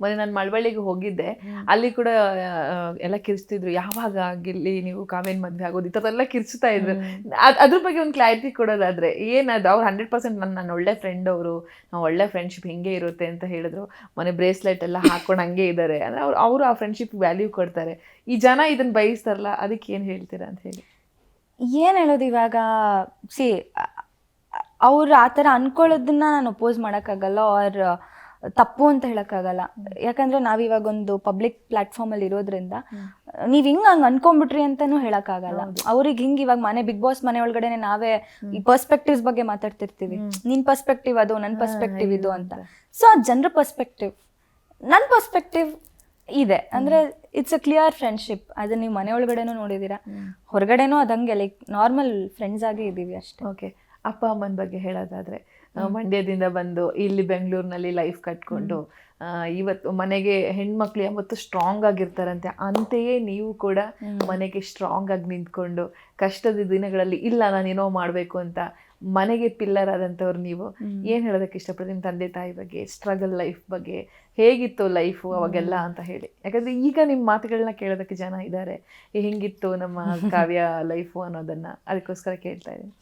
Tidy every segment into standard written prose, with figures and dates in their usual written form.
ಮೊನ್ನೆ ನಾನು ಮಳವಳ್ಳಿಗೆ ಹೋಗಿದ್ದೆ, ಅಲ್ಲಿ ಕೂಡ ಎಲ್ಲ ಕಿರ್ಚ್ತಿದ್ರು, ಯಾವಾಗ ಗಿಲ್ಲಿ ನೀವು ಕಾವ್ಯನ್ ಮದ್ವೆ ಆಗೋದು, ಈ ಥರ ಎಲ್ಲ ಕಿರ್ಚ್ತಾ ಇದ್ರು. ಅದ್ರ ಬಗ್ಗೆ ಒಂದು ಕ್ಲಾರಿಟಿ ಕೊಡೋದಾದ್ರೆ ಏನದು? ಅವ್ರು 100% ನನ್ನ ಒಳ್ಳೆ ಫ್ರೆಂಡ್ ಅವರು, ನಾವು ಒಳ್ಳೆ ಫ್ರೆಂಡ್ಶಿಪ್ ಹಿಂಗೆ ಇರುತ್ತೆ ಅಂತ ಹೇಳಿದ್ರು. ಮೊನ್ನೆ ಬ್ರೇಸ್ಲೆಟ್ ಎಲ್ಲ ಹಾಕೊಂಡು ಹಂಗೆ ಇದ್ದಾರೆ ಅಂದರೆ ಅವರು ಆ ಫ್ರೆಂಡ್ಶಿಪ್ ವ್ಯಾಲ್ಯೂ ಕೊಡ್ತಾರೆ. ಈ ಜನ ಇದನ್ನ ಬಯಸ್ತಾರಲ್ಲ, ಅದಕ್ಕೆ ಏನು ಹೇಳ್ತೀರಾ ಅಂತ ಹೇಳಿ? ಏನು ಹೇಳೋದು ಇವಾಗ, ಸಿ ಅವ್ರು ಆ ಥರ ಅನ್ಕೊಳ್ಳೋದನ್ನ ನಾನು ಅಪೋಸ್ ಮಾಡೋಕ್ಕಾಗಲ್ಲ, ಅವ್ರ ತಪ್ಪು ಅಂತ ಹೇಳೋಕ್ಕಾಗಲ್ಲ. ಯಾಕಂದರೆ ನಾವಿವಾಗ ಒಂದು ಪಬ್ಲಿಕ್ ಪ್ಲ್ಯಾಟ್ಫಾರ್ಮಲ್ಲಿ ಇರೋದ್ರಿಂದ ನೀವು ಹಿಂಗೆ ಹಂಗೆ ಅನ್ಕೊಂಬಿಟ್ರಿ ಅಂತಲೂ ಹೇಳೋಕ್ಕಾಗಲ್ಲ. ಅವ್ರಿಗೆ ಹಿಂಗೆ ಇವಾಗ ಬಿಗ್ ಬಾಸ್ ಮನೆ ಒಳಗಡೆ ನಾವೇ ಈ ಪರ್ಸ್ಪೆಕ್ಟಿವ್ಸ್ ಬಗ್ಗೆ ಮಾತಾಡ್ತಿರ್ತೀವಿ, ನಿನ್ನ ಪರ್ಸ್ಪೆಕ್ಟಿವ್ ಅದು, ನನ್ನ ಪರ್ಸ್ಪೆಕ್ಟಿವ್ ಇದು ಅಂತ. ಸೊ ಆ ಜನರ ಪರ್ಸ್ಪೆಕ್ಟಿವ್, ನನ್ನ ಪರ್ಸ್ಪೆಕ್ಟಿವ್ ಇದೆ ಅಂದರೆ ಇಟ್ಸ್ ಅ ಕ್ಲಿಯರ್ ಫ್ರೆಂಡ್ಶಿಪ್. ಅದನ್ನ ನೀವು ಮನೆ ಒಳಗಡೆನೂ ನೋಡಿದ್ದೀರಾ, ಹೊರಗಡೆನೂ ಅದಂಗೆ ಲೈಕ್ ನಾರ್ಮಲ್ ಫ್ರೆಂಡ್ಸ್ ಆಗೇ ಇದ್ದೀವಿ ಅಷ್ಟೇ. ಓಕೆ, ಅಪ್ಪ ಅಮ್ಮನ ಬಗ್ಗೆ ಹೇಳೋದಾದರೆ, ಮಂಡ್ಯದಿಂದ ಬಂದು ಇಲ್ಲಿ ಬೆಂಗಳೂರಿನಲ್ಲಿ ಲೈಫ್ ಕಟ್ಕೊಂಡು ಇವತ್ತು ಮನೆಗೆ ಹೆಣ್ಮಕ್ಳು ಯಾವತ್ತು ಸ್ಟ್ರಾಂಗ್ ಆಗಿರ್ತಾರಂತೆ, ಅಂತೆಯೇ ನೀವು ಕೂಡ ಮನೆಗೆ ಸ್ಟ್ರಾಂಗ್ ಆಗಿ ನಿಂತ್ಕೊಂಡು ಕಷ್ಟದ ದಿನಗಳಲ್ಲಿ ಇಲ್ಲ ನಾನೇನೋ ಮಾಡಬೇಕು ಅಂತ ಮನೆಗೆ ಪಿಲ್ಲರ್ ಆದಂಥವ್ರು ನೀವು. ಏನು ಹೇಳೋದಕ್ಕೆ ಇಷ್ಟಪಡ್ತೀನಿ ತಂದೆ ತಾಯಿ ಬಗ್ಗೆ, ಸ್ಟ್ರಗಲ್ ಲೈಫ್ ಬಗ್ಗೆ, ಹೇಗಿತ್ತು ಲೈಫು ಅವಾಗೆಲ್ಲ ಅಂತ ಹೇಳಿ? ಯಾಕಂದರೆ ಈಗ ನಿಮ್ಮ ಮಾತುಗಳನ್ನ ಕೇಳೋದಕ್ಕೆ ಜನ ಇದ್ದಾರೆ, ಹೆಂಗಿತ್ತು ನಮ್ಮ ಕಾವ್ಯ ಲೈಫು ಅನ್ನೋದನ್ನು, ಅದಕ್ಕೋಸ್ಕರ ಕೇಳ್ತಾ ಇದ್ದೀನಿ.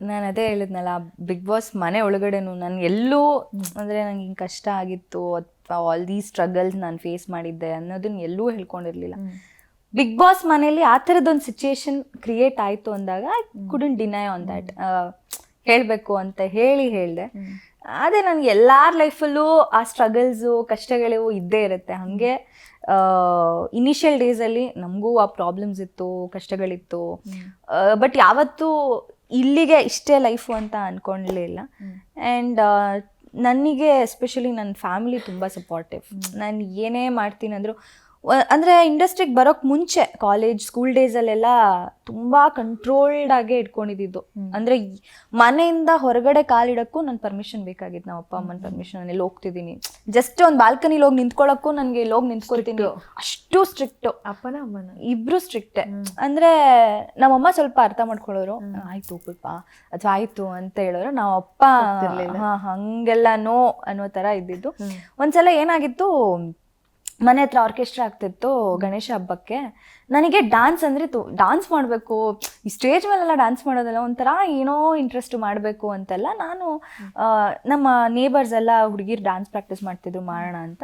ನಾನು ಅದೇ ಹೇಳಿದ್ನಲ್ಲ, ಬಿಗ್ ಬಾಸ್ ಮನೆ ಒಳಗಡೆನು ನಾನು ಎಲ್ಲೂ ಅಂದರೆ ನಂಗೆ ಹಿಂಗೆ ಕಷ್ಟ ಆಗಿತ್ತು ಅಥವಾ ಆಲ್ ದೀಸ್ ಸ್ಟ್ರಗಲ್ಸ್ ನಾನು ಫೇಸ್ ಮಾಡಿದ್ದೆ ಅನ್ನೋದನ್ನ ಎಲ್ಲೂ ಹೇಳ್ಕೊಂಡಿರಲಿಲ್ಲ. ಬಿಗ್ ಬಾಸ್ ಮನೇಲಿ ಆ ಥರದೊಂದು ಸಿಚುಯೇಷನ್ ಕ್ರಿಯೇಟ್ ಆಯಿತು ಅಂದಾಗ I couldn't deny on that. ಹೇಳಬೇಕು ಅಂತ ಹೇಳಿದೆ. ಅದೇ ನನಗೆ ಎಲ್ಲರ ಲೈಫಲ್ಲೂ ಆ ಸ್ಟ್ರಗಲ್ಸು ಕಷ್ಟಗಳು ಇದ್ದೇ ಇರುತ್ತೆ. ಹಾಗೆ ಇನಿಷಿಯಲ್ ಡೇಸಲ್ಲಿ ನಮಗೂ ಆ ಪ್ರಾಬ್ಲಮ್ಸ್ ಇತ್ತು, ಕಷ್ಟಗಳಿತ್ತು. ಬಟ್ ಯಾವತ್ತೂ ಇಲ್ಲಿಗೆ ಇಷ್ಟೇ ಲೈಫು ಅಂತ ಅಂದ್ಕೊಳ್ಳಲಿಲ್ಲ. ಆ್ಯಂಡ್ ನನಗೆ ಎಸ್ಪೆಷಲಿ ನನ್ನ ಫ್ಯಾಮಿಲಿ ತುಂಬ ಸಪೋರ್ಟಿವ್. ನಾನು ಏನೇ ಮಾಡ್ತೀನಿ ಅಂದರೂ, ಅಂದರೆ ಇಂಡಸ್ಟ್ರಿಗೆ ಬರೋಕ್ಕೆ ಮುಂಚೆ ಕಾಲೇಜ್ ಸ್ಕೂಲ್ ಡೇಸಲ್ಲೆಲ್ಲ ತುಂಬ ಕಂಟ್ರೋಲ್ಡ್ ಆಗೇ ಇಟ್ಕೊಂಡಿದ್ದು. ಅಂದರೆ ಮನೆಯಿಂದ ಹೊರಗಡೆ ಕಾಲಿಡೋಕ್ಕೂ ನನ್ನ ಪರ್ಮಿಷನ್ ಬೇಕಾಗಿತ್ತು, ನಮ್ಮ ಅಪ್ಪ ಅಮ್ಮನ ಪರ್ಮಿಷನ್. ನಾನು ಎಲ್ಲಿ ಹೋಗ್ತಿದ್ದೀನಿ, ಜಸ್ಟ್ ಒಂದು ಬಾಲ್ಕನಿಲಿ ಹೋಗಿ ನಿಂತ್ಕೊಳ್ಳೋಕ್ಕೂ ನನಗೆ ಇಲ್ಲಿ ಹೋಗಿ ನಿಂತ್ಕೊಳ್ತೀನಿ, ಅಷ್ಟು ಸ್ಟ್ರಿಕ್ಟು. ಅಪ್ಪನ ಅಮ್ಮನ ಇಬ್ಬರು ಸ್ಟ್ರಿಕ್ಟೇ. ಅಂದರೆ ನಮ್ಮಮ್ಮ ಸ್ವಲ್ಪ ಅರ್ಥ ಮಾಡ್ಕೊಳ್ಳೋರು, ಆಯಿತು ಪುಲ್ಪ ಅಥವಾ ಆಯಿತು ಅಂತ ಹೇಳೋರು. ನಾವು ಅಪ್ಪ ಹಾಗೆಲ್ಲ ನೋ ಅನ್ನೋ ಥರ ಇದ್ದಿದ್ದು. ಒಂದ್ಸಲ ಏನಾಗಿತ್ತು, ಮನೆ ಹತ್ರ ಆರ್ಕೆಸ್ಟ್ರಾ ಆಗ್ತಿತ್ತು ಗಣೇಶ ಹಬ್ಬಕ್ಕೆ. ನನಗೆ ಡ್ಯಾನ್ಸ್ ಅಂದರೆ ಡ್ಯಾನ್ಸ್ ಮಾಡಬೇಕು, ಈ ಸ್ಟೇಜ್ ಮೇಲೆಲ್ಲ ಡ್ಯಾನ್ಸ್ ಮಾಡೋದಲ್ಲ ಒಂಥರ ಏನೋ ಇಂಟ್ರೆಸ್ಟ್ ಮಾಡಬೇಕು ಅಂತೆಲ್ಲ. ನಾನು ನಮ್ಮ ನೇಬರ್ಸ್ ಎಲ್ಲ ಹುಡುಗಿರು ಡ್ಯಾನ್ಸ್ ಪ್ರಾಕ್ಟೀಸ್ ಮಾಡ್ತಿದ್ರು, ಮಾಡೋಣ ಅಂತ.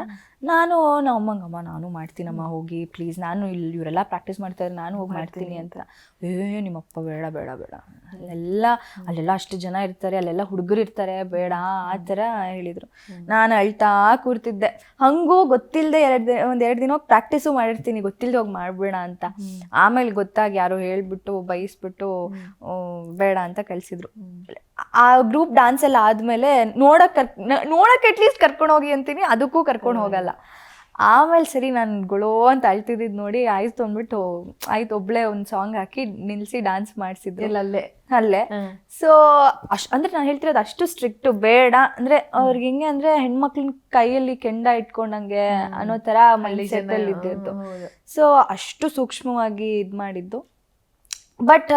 ನಾನು ನಮ್ಮಮ್ಮಂಗಮ್ಮ ನಾನು ಮಾಡ್ತೀನಮ್ಮ, ಹೋಗಿ ಪ್ಲೀಸ್, ನಾನು ಇಲ್ಲಿ ಇವರೆಲ್ಲ ಪ್ರಾಕ್ಟೀಸ್ ಮಾಡ್ತಾಯಿದ್ರು, ನಾನು ಹೋಗಿ ಮಾಡ್ತೀನಿ ಅಂತ. ನಿಮ್ಮಪ್ಪ ಬೇಡ ಬೇಡ ಬೇಡ, ಅಲ್ಲೆಲ್ಲ ಅಷ್ಟು ಜನ ಇರ್ತಾರೆ, ಅಲ್ಲೆಲ್ಲ ಹುಡುಗರು ಇರ್ತಾರೆ, ಬೇಡ ಆ ಥರ ಹೇಳಿದರು. ನಾನು ಅಳ್ತಾ ಕೂರ್ತಿದ್ದೆ. ಹಂಗೂ ಗೊತ್ತಿಲ್ಲದೆ ಒಂದೆರಡು ದಿನ ಹೋಗಿ ಪ್ರಾಕ್ಟೀಸು ಮಾಡಿರ್ತೀನಿ, ಗೊತ್ತಿಲ್ಲದೆ ಹೋಗಿ ಮಾಡ್ಬೇಡ ಅಂತ. ಆಮೇಲೆ ಗೊತ್ತಾಗಿ ಯಾರೋ ಹೇಳ್ಬಿಟ್ಟು ಬೈಸ್ಬಿಟ್ಟು ಬೇಡ ಅಂತ ಕಳಿಸಿದ್ರು. ಆ ಗ್ರೂಪ್ ಡ್ಯಾನ್ಸ್ ಎಲ್ಲ ಆದಮೇಲೆ ನೋಡಕ್ಕೆ ಅಟ್ಲೀಸ್ಟ್ ಕರ್ಕೊಂಡು ಹೋಗಿ ಅಂತೀನಿ, ಅದಕ್ಕೂ ಕರ್ಕೊಂಡು ಹೋಗಲ್ಲ. ಆಮೇಲೆ ಸರಿ ನಾನು ಗೊಳೋ ಅಂತ ಅಳ್ತಿದ್ದು ನೋಡಿ ಆಯ್ತು ಅಂದ್ಬಿಟ್ಟು ಆಯ್ತು ಒಬ್ಳೆ ಒಂದು ಸಾಂಗ್ ಹಾಕಿ ನಿಲ್ಲಿಸಿ ಡ್ಯಾನ್ಸ್ ಮಾಡಿಸಿದ್ರು ಅಲ್ಲೇ. ಸೊ ಅಂದರೆ ನಾನು ಹೇಳ್ತಿರೋದು ಅಷ್ಟು ಸ್ಟ್ರಿಕ್ಟು, ಬೇಡ ಅಂದರೆ ಅವ್ರಿಗೆ ಹೆಂಗೆ ಅಂದರೆ ಹೆಣ್ಮಕ್ಳನ್ನ ಕೈಯಲ್ಲಿ ಕೆಂಡ ಇಟ್ಕೊಂಡಂಗೆ ಅನ್ನೋ ಥರ ಮೈಸೆಟ್ಟಲ್ಲಿ ಇದ್ದಿದ್ದು. ಸೊ ಅಷ್ಟು ಸೂಕ್ಷ್ಮವಾಗಿ ಇದು ಮಾಡಿದ್ದು. ಬಟ್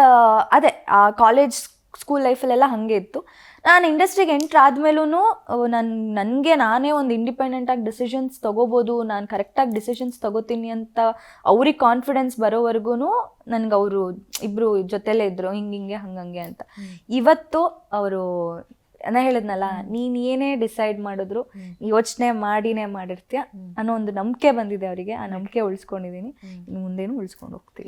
ಅದೇ ಆ ಕಾಲೇಜ್ ಸ್ಕೂಲ್ ಲೈಫಲ್ಲೆಲ್ಲ ಹಾಗೆ ಇತ್ತು. ನಾನು ಇಂಡಸ್ಟ್ರಿಗೆ ಎಂಟ್ರ್ ಆದಮೇಲೂ ನನಗೆ ನಾನೇ ಒಂದು ಇಂಡಿಪೆಂಡೆಂಟಾಗಿ ಡಿಸಿಷನ್ಸ್ ತೊಗೋಬೋದು, ನಾನು ಕರೆಕ್ಟಾಗಿ ಡಿಸಿಷನ್ಸ್ ತೊಗೋತೀನಿ ಅಂತ ಅವ್ರಿಗೆ ಕಾನ್ಫಿಡೆನ್ಸ್ ಬರೋವರೆಗೂ ನನಗೆ ಅವರು ಇಬ್ಬರು ಜೊತೆಲೇ ಇದ್ದರು, ಹಿಂಗೆ ಹಂಗಂಗೆ ಅಂತ. ಇವತ್ತು ಅವರು ನಾನು ಹೇಳಿದ್ನಲ್ಲ, ನೀನು ಏನೇ ಡಿಸೈಡ್ ಮಾಡಿದ್ರು ಯೋಚನೆ ಮಾಡಿನೇ ಮಾಡಿರ್ತೀಯ ಅನ್ನೋ ಒಂದು ನಂಬಿಕೆ ಬಂದಿದೆ ಅವರಿಗೆ. ಆ ನಂಬಿಕೆ ಉಳಿಸ್ಕೊಂಡಿದ್ದೀನಿ, ಇನ್ನು ಮುಂದೇನು ಉಳಿಸ್ಕೊಂಡು ಹೋಗ್ತೀನಿ.